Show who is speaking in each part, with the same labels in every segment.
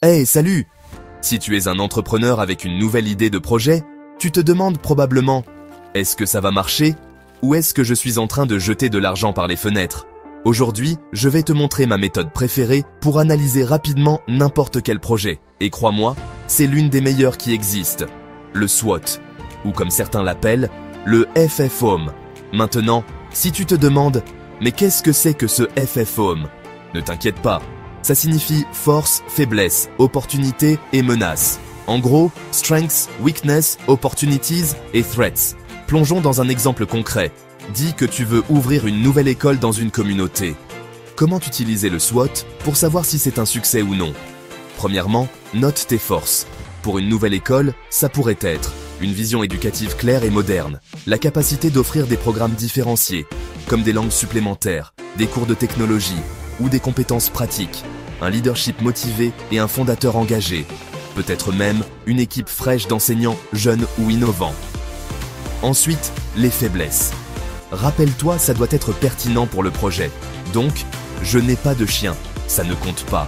Speaker 1: Hey, salut! Si tu es un entrepreneur avec une nouvelle idée de projet, tu te demandes probablement « Est-ce que ça va marcher? Ou est-ce que je suis en train de jeter de l'argent par les fenêtres ?» Aujourd'hui, je vais te montrer ma méthode préférée pour analyser rapidement n'importe quel projet. Et crois-moi, c'est l'une des meilleures qui existent. Le SWOT, ou comme certains l'appellent, le FFOM. Maintenant, si tu te demandes « Mais qu'est-ce que c'est que ce FFOM ?» Ne t'inquiète pas. Ça signifie force, faiblesse, opportunité et menace. En gros, strengths, weakness, opportunities et threats. Plongeons dans un exemple concret. Dis que tu veux ouvrir une nouvelle école dans une communauté. Comment utiliser le SWOT pour savoir si c'est un succès ou non? Premièrement, note tes forces. Pour une nouvelle école, ça pourrait être une vision éducative claire et moderne, la capacité d'offrir des programmes différenciés, comme des langues supplémentaires, des cours de technologie, ou des compétences pratiques, un leadership motivé et un fondateur engagé, peut-être même une équipe fraîche d'enseignants jeunes ou innovants. Ensuite, les faiblesses. Rappelle-toi, ça doit être pertinent pour le projet. Donc, je n'ai pas de chien, ça ne compte pas.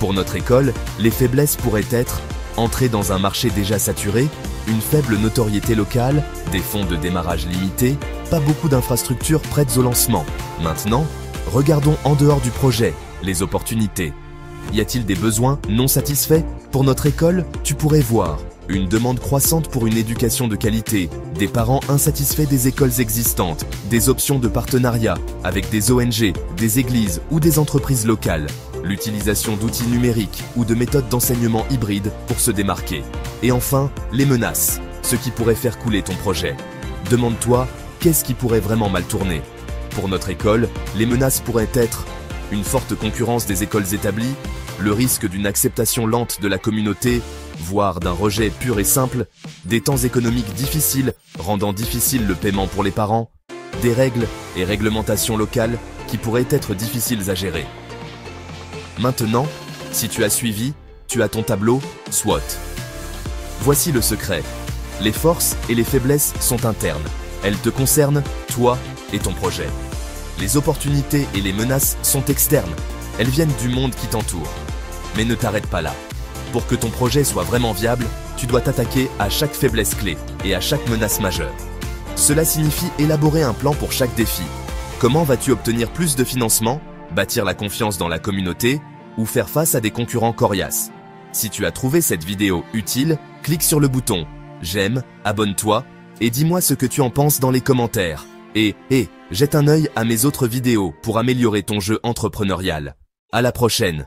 Speaker 1: Pour notre école, les faiblesses pourraient être entrer dans un marché déjà saturé, une faible notoriété locale, des fonds de démarrage limités, pas beaucoup d'infrastructures prêtes au lancement. Maintenant, regardons en dehors du projet, les opportunités. Y a-t-il des besoins non satisfaits? Pour notre école, tu pourrais voir une demande croissante pour une éducation de qualité, des parents insatisfaits des écoles existantes, des options de partenariat avec des ONG, des églises ou des entreprises locales, l'utilisation d'outils numériques ou de méthodes d'enseignement hybrides pour se démarquer. Et enfin, les menaces, ce qui pourrait faire couler ton projet. Demande-toi, qu'est-ce qui pourrait vraiment mal tourner? Pour notre école, les menaces pourraient être une forte concurrence des écoles établies, le risque d'une acceptation lente de la communauté, voire d'un rejet pur et simple, des temps économiques difficiles, rendant difficile le paiement pour les parents, des règles et réglementations locales qui pourraient être difficiles à gérer. Maintenant, si tu as suivi, tu as ton tableau SWOT. Voici le secret. Les forces et les faiblesses sont internes. Elles te concernent, toi et ton projet. Les opportunités et les menaces sont externes. Elles viennent du monde qui t'entoure. Mais ne t'arrête pas là. Pour que ton projet soit vraiment viable, tu dois t'attaquer à chaque faiblesse clé et à chaque menace majeure. Cela signifie élaborer un plan pour chaque défi. Comment vas-tu obtenir plus de financement, bâtir la confiance dans la communauté ou faire face à des concurrents coriaces? Si tu as trouvé cette vidéo utile, clique sur le bouton j'aime, abonne-toi et dis-moi ce que tu en penses dans les commentaires. Et jette un œil à mes autres vidéos pour améliorer ton jeu entrepreneurial. À la prochaine!